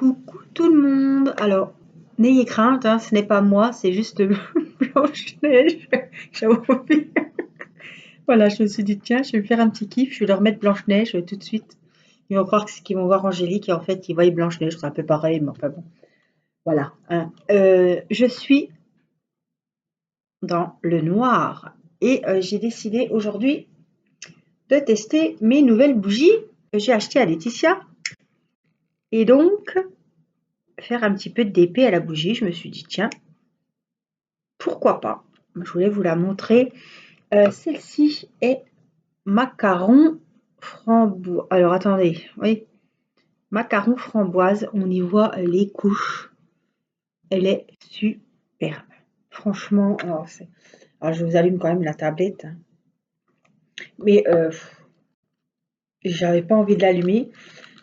Coucou tout le monde. Alors, n'ayez crainte, hein, ce n'est pas moi, c'est juste Blanche-Neige. J'avais envie. Voilà, je me suis dit, tiens, je vais me faire un petit kiff, je vais leur mettre Blanche-Neige tout de suite. Ils vont croire qu'ils vont voir Angélique et en fait, ils voient Blanche-Neige. C'est un peu pareil, mais enfin bon. Voilà, hein. Je suis dans le noir et j'ai décidé aujourd'hui de tester mes nouvelles bougies que j'ai achetées à Laetitia. Et donc, faire un petit peu d'épée à la bougie, je me suis dit, tiens, pourquoi pas? Je voulais vous la montrer. Celle-ci est macaron framboise. Alors attendez, oui, macaron framboise. On y voit les couches. Elle est superbe. Franchement, alors, je vous allume quand même la tablette. Hein. Mais j'avais pas envie de l'allumer.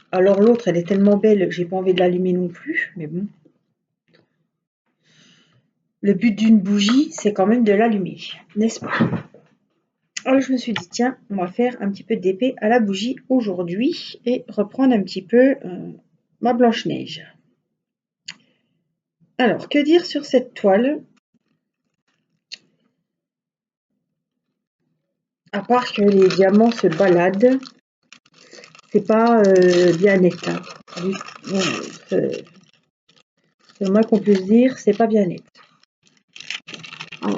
Alors l'autre, elle est tellement belle que j'ai pas envie de l'allumer non plus. Mais bon. Le but d'une bougie, c'est quand même de l'allumer, n'est-ce pas? Alors je me suis dit, tiens, on va faire un petit peu d'épée à la bougie aujourd'hui et reprendre un petit peu ma Blanche-Neige. Alors, que dire sur cette toile? À part que les diamants se baladent, c'est pas bien net. Hein. Bon, c'est le moins qu'on puisse dire, c'est pas bien net. Ah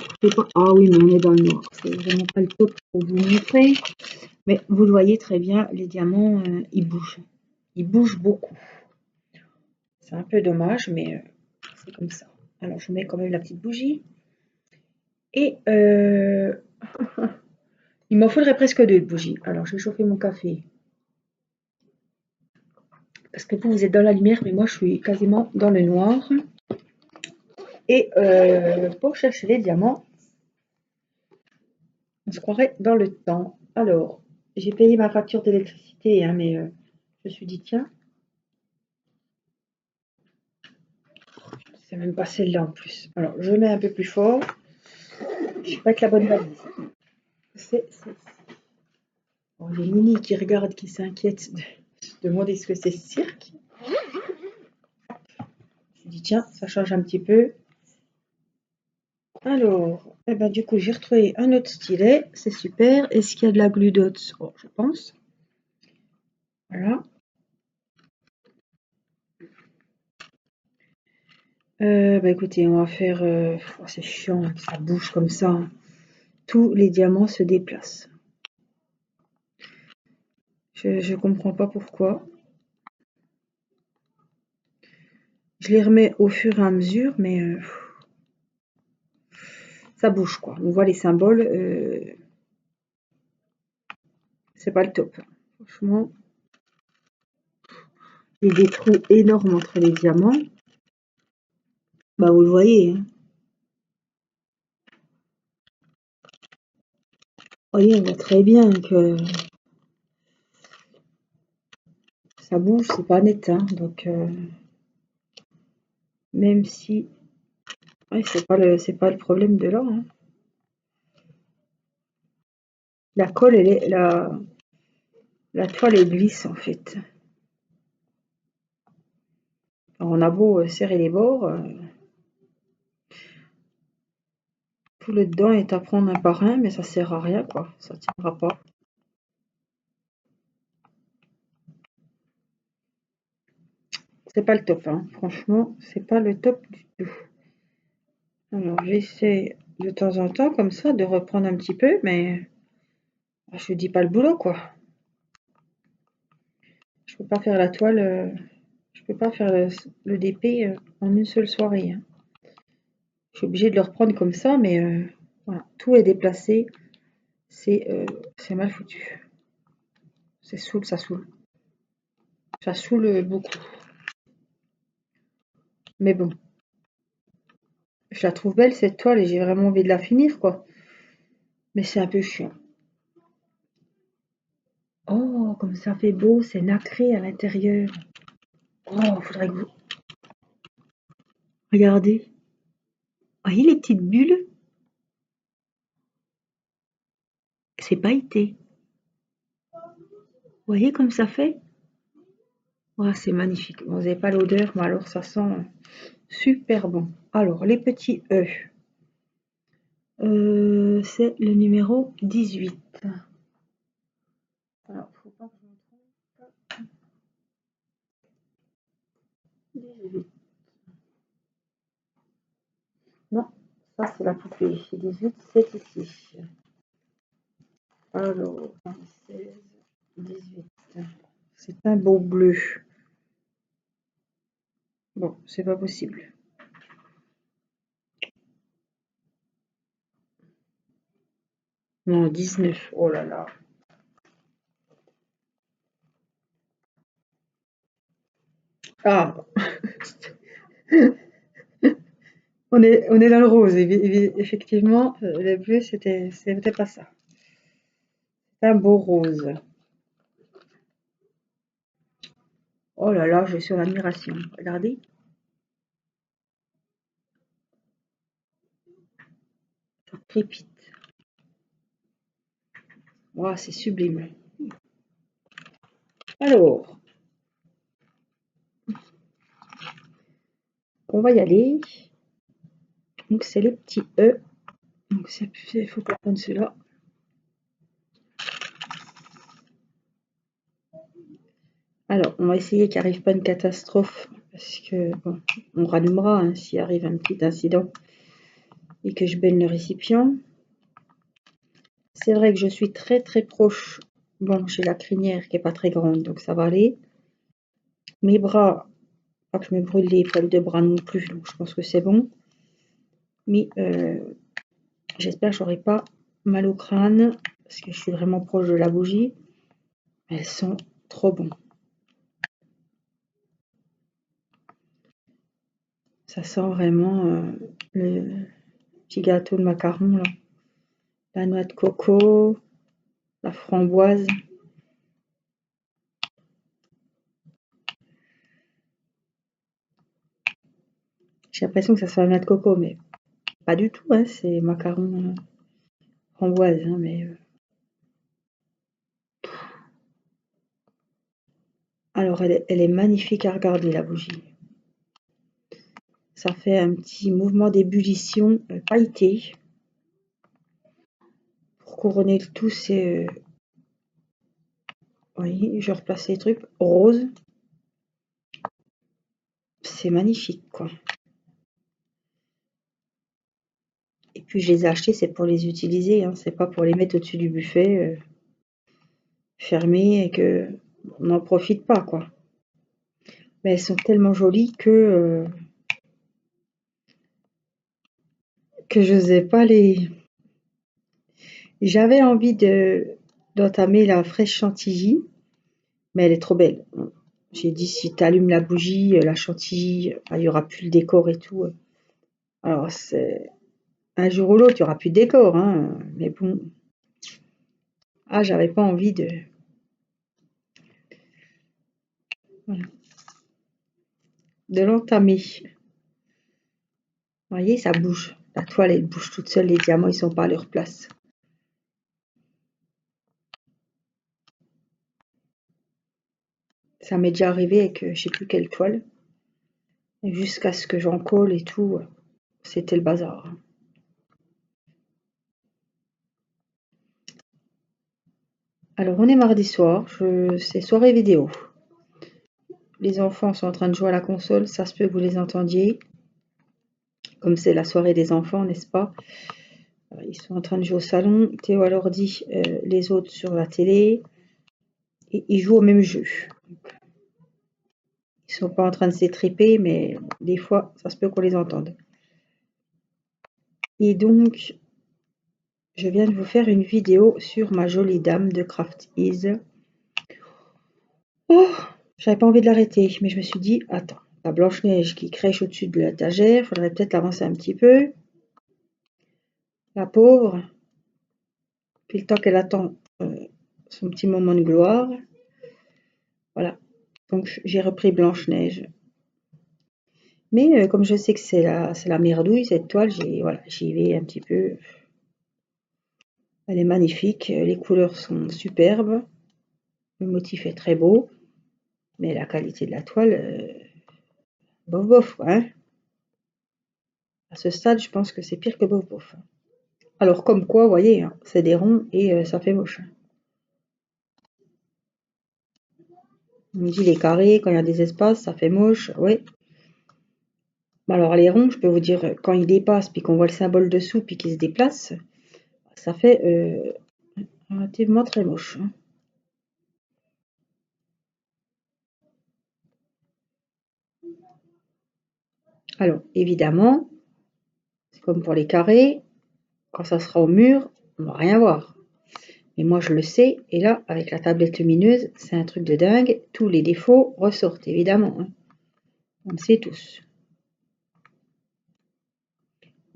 oui, mais on est dans le noir. C'est vraiment pas le top pour vous montrer. Mais vous le voyez très bien, les diamants, ils bougent. Ils bougent beaucoup. C'est un peu dommage, mais c'est comme ça. Alors, je mets quand même la petite bougie. Et il m'en faudrait presque deux de bougies. Alors, je vais chauffer mon café. Parce que vous êtes dans la lumière, mais moi, je suis quasiment dans le noir. Et pour chercher les diamants, on se croirait dans le temps. Alors, j'ai payé ma facture d'électricité, hein, mais je me suis dit, tiens, c'est même pas celle-là en plus. Alors, je mets un peu plus fort. Je suis pas avec la bonne valise. C'est oh, les Mini qui regardent, qui s'inquiètent, de demander ce que c'est ce cirque. Je me dis, tiens, ça change un petit peu. Alors, eh ben, du coup, j'ai retrouvé un autre stylet. C'est super. Est-ce qu'il y a de la glue dots? Oh, je pense. Voilà. Bah écoutez, on va faire... oh, c'est chiant hein, que ça bouge comme ça. Hein. Tous les diamants se déplacent. Je comprends pas pourquoi. Je les remets au fur et à mesure, mais ça bouge quoi. On voit les symboles. C'est pas le top. Franchement, il y a des trous énormes entre les diamants. Bah vous le voyez. Hein. Vous voyez, on voit très bien que ça bouge, c'est pas net. Hein. Donc, même si... Ouais, c'est pas le problème de là. Hein. La colle, la toile, elle glisse en fait. Alors, on a beau serrer les bords, tout le dedans est à prendre un par un, mais ça sert à rien quoi, ça tiendra pas. C'est pas le top, hein. Franchement, c'est pas le top du tout. Alors, j'essaie de temps en temps, comme ça, de reprendre un petit peu, mais je dis pas le boulot quoi. Je peux pas faire la toile, je peux pas faire le DP en une seule soirée. Hein. Je suis obligée de le reprendre comme ça, mais voilà, tout est déplacé. C'est mal foutu. C'est saoule, ça saoule. Ça saoule beaucoup. Mais bon, je la trouve belle cette toile et j'ai vraiment envie de la finir quoi. Mais c'est un peu chiant. Oh, comme ça fait beau, c'est nacré à l'intérieur. Oh, faudrait que vous... Regardez. Voyez les petites bulles? C'est pailleté. Voyez comme ça fait? Ouais, c'est magnifique. Bon, vous n'avez pas l'odeur, mais alors ça sent super bon. Alors, les petits œufs. C'est le numéro 18. Alors, faut pas que je me trompe. 18. Non, ça c'est la poupée. 18, c'est ici. Alors, 16, 18. C'est un beau bleu. Bon, c'est pas possible. Non, 19. Oh là là. Ah, on est dans le rose. Effectivement, le bleu, c'était pas ça. C'est un beau rose. Oh là là, je suis en admiration. Regardez. Ça crépite. Wow, c'est sublime. Alors, on va y aller. Donc, c'est les petits œufs. Donc, il faut qu'on prenne ceux-là. Alors, on va essayer qu'il n'arrive pas une catastrophe. Parce que, bon, on rallumera hein, s'il arrive un petit incident et que je baigne le récipient. C'est vrai que je suis très très proche. Bon, j'ai la crinière qui est pas très grande, donc ça va aller. Mes bras, pas que je me brûle les poils de bras non plus, donc je pense que c'est bon. Mais j'espère que j'aurai pas mal au crâne, parce que je suis vraiment proche de la bougie. Elles sont trop bonnes. Ça sent vraiment le petit gâteau de macaron, là. La noix de coco, la framboise. J'ai l'impression que ça sent la noix de coco, mais pas du tout, hein, c'est macaron framboise, hein, mais alors elle est magnifique à regarder la bougie. Ça fait un petit mouvement d'ébullition pailleté. Pour couronner le tout, c'est oui, je replace les trucs rose. C'est magnifique, quoi. Et puis je les ai achetés, c'est pour les utiliser, hein, c'est pas pour les mettre au-dessus du buffet fermé et que on n'en profite pas, quoi. Mais elles sont tellement jolies que je n'osais pas les. J'avais envie d'entamer la fraîche chantilly, mais elle est trop belle. J'ai dit si tu allumes la bougie, la chantilly, enfin, il y aura plus le décor et tout. Alors c'est un jour ou l'autre, il y aura plus de décor, hein. Mais bon, ah j'avais pas envie voilà, de l'entamer. Vous voyez, ça bouge. La toile, elle bouge toute seule. Les diamants, ils sont pas à leur place. Ça m'est déjà arrivé avec je sais plus quelle toile. Jusqu'à ce que j'en colle et tout. C'était le bazar. Alors, on est mardi soir. C'est soirée vidéo. Les enfants sont en train de jouer à la console. Ça se peut que vous les entendiez. Comme c'est la soirée des enfants, n'est-ce pas? Ils sont en train de jouer au salon. Théo à l'ordi, les autres sur la télé. Et ils jouent au même jeu. Ils sont pas en train de s'étriper, mais des fois, ça se peut qu'on les entende. Et donc, je viens de vous faire une vidéo sur ma jolie dame de Craft Ease. Oh, j'avais pas envie de l'arrêter, mais je me suis dit, attends, la Blanche-Neige qui crèche au-dessus de l'étagère, faudrait peut-être l'avancer un petit peu. La pauvre. Puis le temps qu'elle attend son petit moment de gloire. Voilà. Donc j'ai repris Blanche-Neige. Mais comme je sais que c'est la merdouille, cette toile, voilà, j'y vais un petit peu. Elle est magnifique, les couleurs sont superbes, le motif est très beau. Mais la qualité de la toile, bof bof, quoi, hein. À ce stade, je pense que c'est pire que bof bof. Alors comme quoi, vous voyez, hein, c'est des ronds et ça fait moche. On me dit les carrés, quand il y a des espaces, ça fait moche, oui. Alors les ronds, je peux vous dire, quand ils dépassent, puis qu'on voit le symbole dessous, puis qu'ils se déplacent, ça fait relativement très moche, hein. Alors évidemment, c'est comme pour les carrés, quand ça sera au mur, on va rien voir. Mais moi je le sais, et là, avec la tablette lumineuse, c'est un truc de dingue, tous les défauts ressortent évidemment, hein. On le sait tous.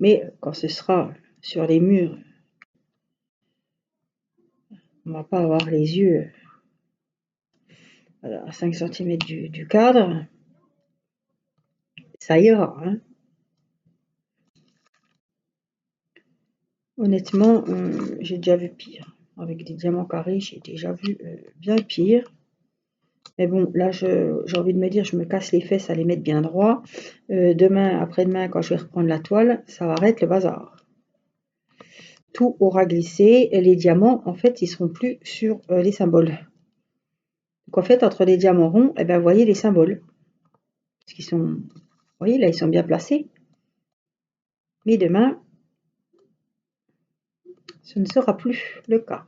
Mais quand ce sera sur les murs, on va pas avoir les yeux à 5 cm du cadre, ça ira, hein. Honnêtement, j'ai déjà vu pire. Avec des diamants carrés, j'ai déjà vu bien pire. Mais bon, là, j'ai envie de me dire, je me casse les fesses à les mettre bien droit. Demain, après-demain, quand je vais reprendre la toile, ça va être le bazar. Tout aura glissé et les diamants, en fait, ils seront plus sur les symboles. Donc, en fait, entre les diamants ronds, eh ben, vous voyez les symboles. Parce qu'ils sont, vous voyez, là, ils sont bien placés. Mais demain, ce ne sera plus le cas.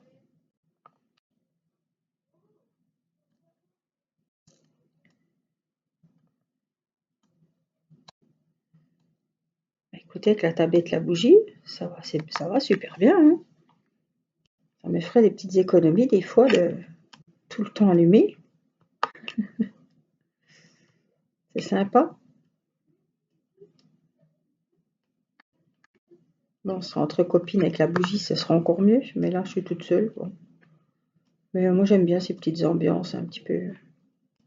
Écoutez, avec la tablette, la bougie, ça va super bien, hein. Ça me ferait des petites économies des fois de tout le temps allumer. C'est sympa. Bon, on sera entre copines avec la bougie, ce sera encore mieux. Mais là, je suis toute seule. Bon. Mais moi, j'aime bien ces petites ambiances un petit peu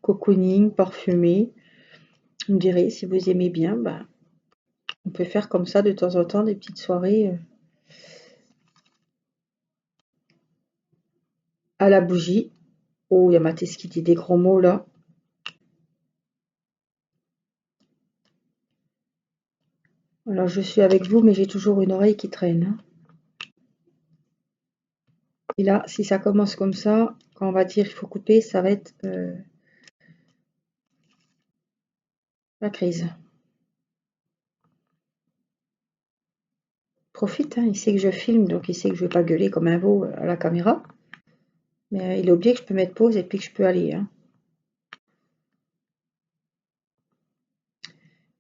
cocooning, parfumées. Vous me direz, si vous aimez bien, bah, on peut faire comme ça de temps en temps des petites soirées à la bougie. Oh, il y a Mathis qui dit des gros mots là. Alors, je suis avec vous, mais j'ai toujours une oreille qui traîne, hein. Et là, si ça commence comme ça, quand on va dire il faut couper, ça va être la crise. Profite, hein, il sait que je filme, donc il sait que je vais pas gueuler comme un veau à la caméra. Mais il a oublié que je peux mettre pause et puis que je peux aller, hein.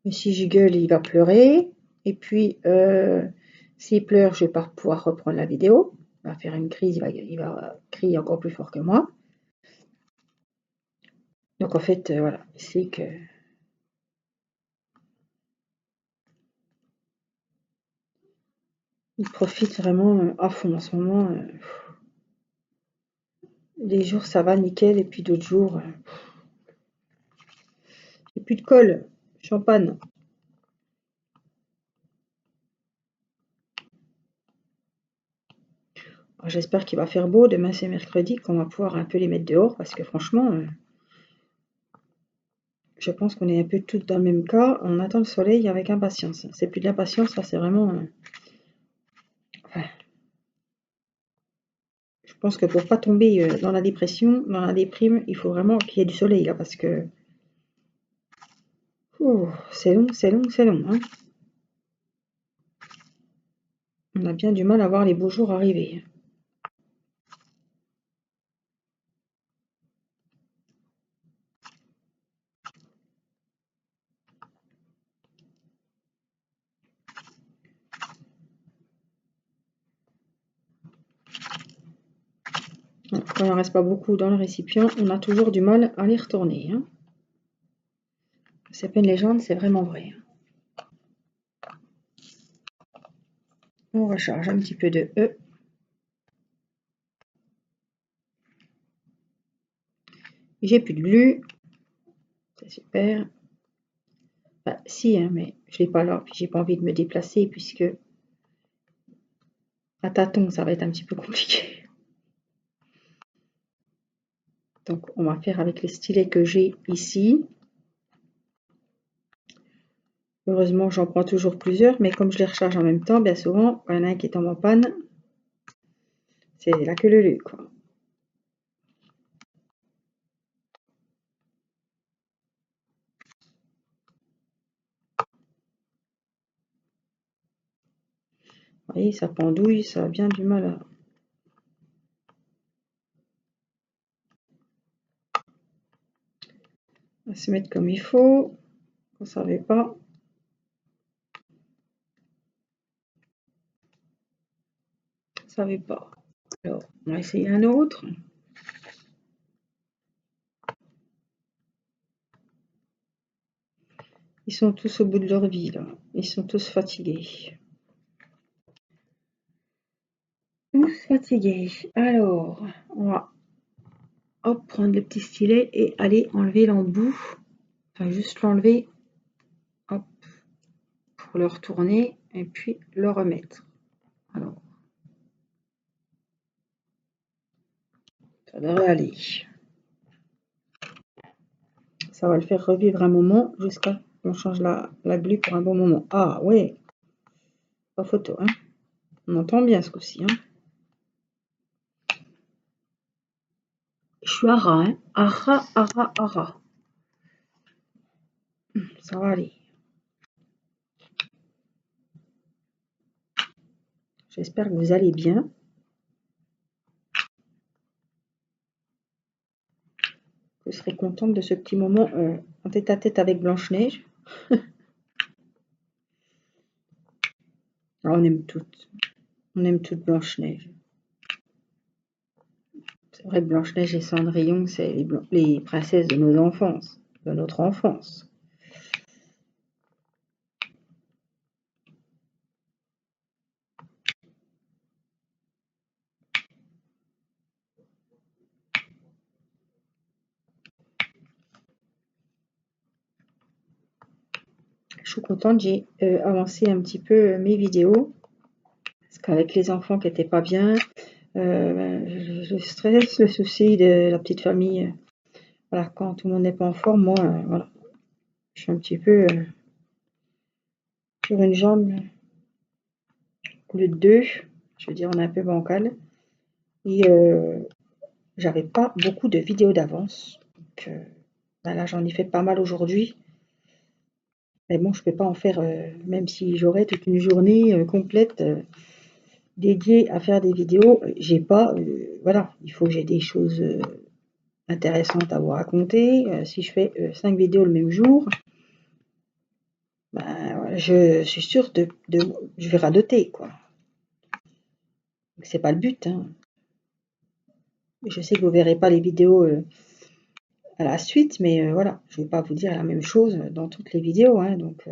Mais si j'y gueule, il va pleurer. Et puis, s'il pleure, je vais pas pouvoir reprendre la vidéo. Il va faire une crise, il va crier encore plus fort que moi. Donc en fait, voilà, c'est que il profite vraiment à fond en ce moment. Les jours ça va nickel et puis d'autres jours, j'ai plus de colle, champagne. Alors, j'espère qu'il va faire beau. Demain c'est mercredi, qu'on va pouvoir un peu les mettre dehors parce que franchement, je pense qu'on est un peu toutes dans le même cas. On attend le soleil avec impatience. C'est plus de l'impatience, ça c'est vraiment. Enfin, je pense que pour pas tomber dans la dépression, dans la déprime, il faut vraiment qu'il y ait du soleil là parce que c'est long, c'est long, c'est long, hein. On a bien du mal à voir les beaux jours arriver. Quand il ne reste pas beaucoup dans le récipient, on a toujours du mal à les retourner, hein. C'est pas une légende, c'est vraiment vrai. On recharge un petit peu de E. J'ai plus de glu. C'est super. Bah, si, hein, mais je l'ai pas là. Puis j'ai pas envie de me déplacer puisque à tâtons, ça va être un petit peu compliqué. Donc on va faire avec les stylets que j'ai ici. Heureusement, j'en prends toujours plusieurs, mais comme je les recharge en même temps, bien souvent, il y en a un qui tombe en panne. C'est la queue leu leu, quoi. Vous voyez, ça pendouille, ça a bien du mal à se mettre comme il faut. Vous ne savez pas. Vous ne savez pas. Alors, on va essayer un autre. Ils sont tous au bout de leur vie, là. Ils sont tous fatigués. Tous fatigués. Alors, on va hop, prendre le petit stylet et aller enlever l'embout. Enfin, juste l'enlever. Hop. Pour le retourner et puis le remettre. Alors, ça devrait aller. Ça va le faire revivre un moment jusqu'à qu'on change la glu pour un bon moment. Ah ouais, pas photo, hein. On entend bien ce coup-ci, hein. Je suis à ras, hein. À ras, à ras, à ras. Ça va aller. J'espère que vous allez bien. Je serai contente de ce petit moment en tête-à-tête avec Blanche-Neige. On aime toutes. On aime toutes Blanche-Neige. C'est vrai que Blanche-Neige et Cendrillon, c'est les princesses de nos enfances, de notre enfance. Je suis contente, j'ai avancé un petit peu mes vidéos. Parce qu'avec les enfants qui n'étaient pas bien, le stress, le souci de la petite famille, voilà, quand tout le monde n'est pas en forme, moi, voilà, je suis un petit peu sur une jambe au lieu de deux. Je veux dire, on est un peu bancal. Et j'avais pas beaucoup de vidéos d'avance. Donc là, j'en ai fait pas mal aujourd'hui. Mais bon, je peux pas en faire, même si j'aurais toute une journée complète dédiée à faire des vidéos. J'ai pas, voilà, il faut que j'ai des choses intéressantes à vous raconter. Si je fais 5 vidéos le même jour, ben, je suis sûre je vais radoter, quoi. C'est pas le but, hein. Je sais que vous verrez pas les vidéos à la suite, mais voilà, je vais pas vous dire la même chose dans toutes les vidéos, hein, donc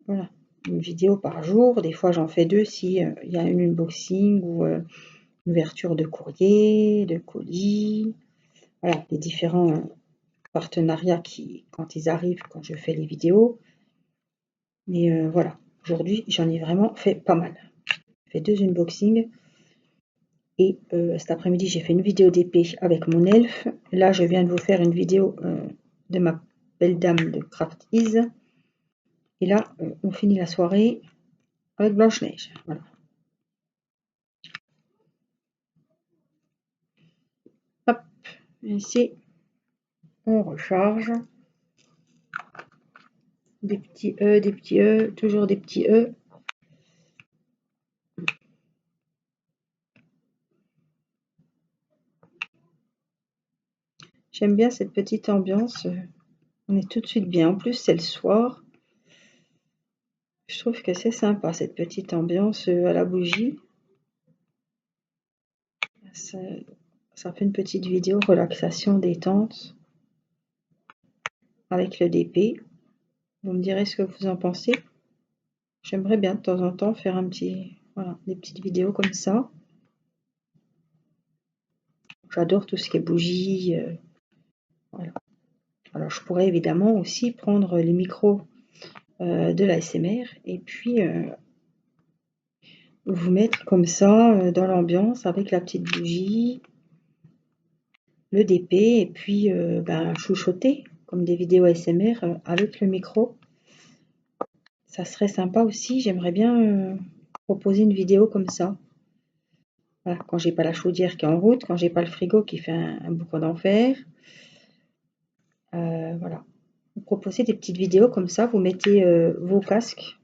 voilà, une vidéo par jour. Des fois, j'en fais deux si il y a un unboxing ou une ouverture de courrier, de colis. Voilà, les différents partenariats qui, quand ils arrivent, quand je fais les vidéos. Mais voilà, aujourd'hui, j'en ai vraiment fait pas mal. J'ai fait 2 unboxings. Et cet après-midi, j'ai fait une vidéo d'épée avec mon elfe. Là, je viens de vous faire une vidéo de ma belle dame de Craft Ease. Et là, on finit la soirée avec Blanche-Neige. Voilà. Hop, ici, on recharge. Des petits E, toujours des petits E. J'aime bien cette petite ambiance. On est tout de suite bien. En plus, c'est le soir. Je trouve que c'est sympa, cette petite ambiance à la bougie. Ça fait une petite vidéo relaxation, détente avec le DP. Vous me direz ce que vous en pensez. J'aimerais bien de temps en temps faire voilà, des petites vidéos comme ça. J'adore tout ce qui est bougie. Voilà. Alors, je pourrais évidemment aussi prendre les micros de l'ASMR et puis vous mettre comme ça dans l'ambiance avec la petite bougie. le DP et puis ben, chuchoter comme des vidéos ASMR avec le micro. Ça serait sympa aussi, j'aimerais bien proposer une vidéo comme ça. Voilà, quand j'ai pas la chaudière qui est en route, quand j'ai pas le frigo qui fait un boucan d'enfer. Voilà. Vous proposez des petites vidéos comme ça, vous mettez vos casques,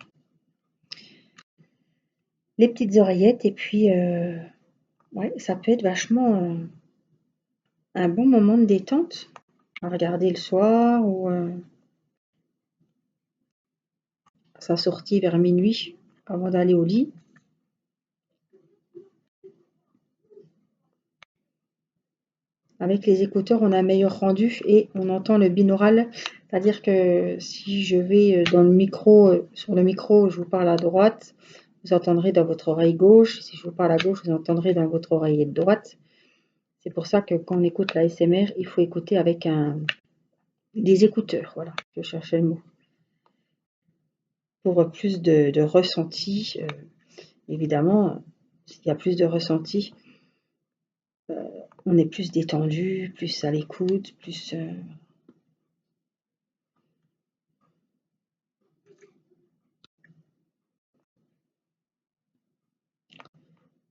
les petites oreillettes et puis ouais, ça peut être vachement un bon moment de détente à regarder le soir ou sa sortie vers minuit avant d'aller au lit. Avec les écouteurs, on a un meilleur rendu et on entend le binaural, c'est-à-dire que si je vais dans le micro, sur le micro, je vous parle à droite, vous entendrez dans votre oreille gauche. Si je vous parle à gauche, vous entendrez dans votre oreillette droite. C'est pour ça que quand on écoute la ASMR, il faut écouter avec des écouteurs. Voilà, je cherchais le mot. Pour plus de ressenti, évidemment, s'il y a plus de ressenti, on est plus détendu, plus à l'écoute, plus...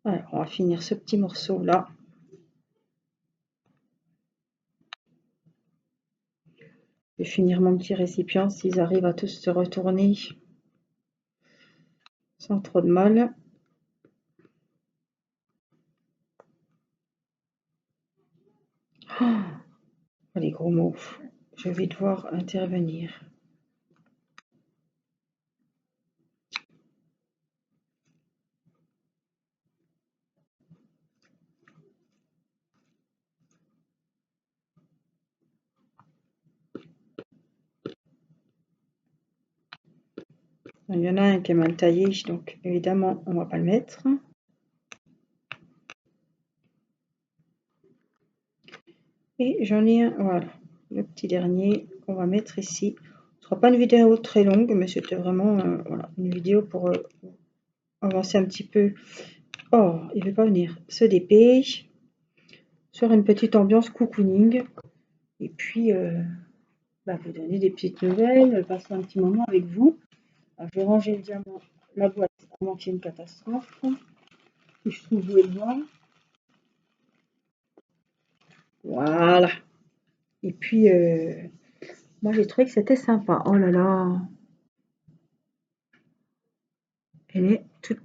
Alors, on va finir ce petit morceau-là. Je vais finir mon petit récipient s'ils arrivent à tous se retourner sans trop de mal. Oh, les gros mots. Je vais devoir intervenir. Il y en a un qui est mal taillé, donc évidemment, on ne va pas le mettre. Et j'en ai un, voilà, le petit dernier qu'on va mettre ici. Ce ne sera pas une vidéo très longue, mais c'était vraiment voilà, une vidéo pour avancer un petit peu. Oh, il ne veut pas venir. Se dépêche. Sur une petite ambiance cocooning. Et puis, bah, vous donner des petites nouvelles, passer un petit moment avec vous. Alors, je vais ranger le diamant, la boîte avant qu'il y ait une catastrophe. Si je trouve où est le voir. Voilà. Et puis, moi j'ai trouvé que c'était sympa. Oh là là. Elle est toute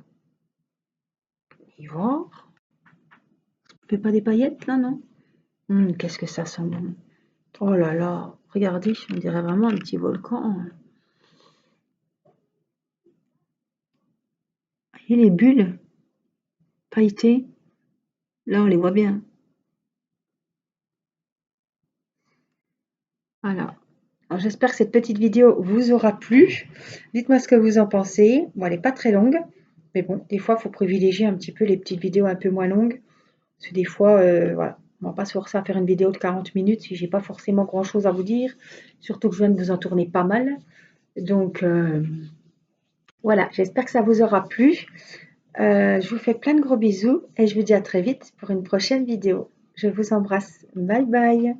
ivoire. Fait pas des paillettes là, non? Qu'est-ce que ça sent bon. Oh là là. Regardez, on dirait vraiment un petit volcan. Et les bulles pailletées, là on les voit bien. Voilà. Alors j'espère que cette petite vidéo vous aura plu. Dites-moi ce que vous en pensez. Bon, elle n'est pas très longue, mais bon, des fois, il faut privilégier un petit peu les petites vidéos un peu moins longues. Parce que des fois, voilà, on ne va pas se forcer à faire une vidéo de 40 minutes si j'ai pas forcément grand-chose à vous dire. Surtout que je viens de vous en tourner pas mal. Donc, voilà, j'espère que ça vous aura plu. Je vous fais plein de gros bisous et je vous dis à très vite pour une prochaine vidéo. Je vous embrasse. Bye bye.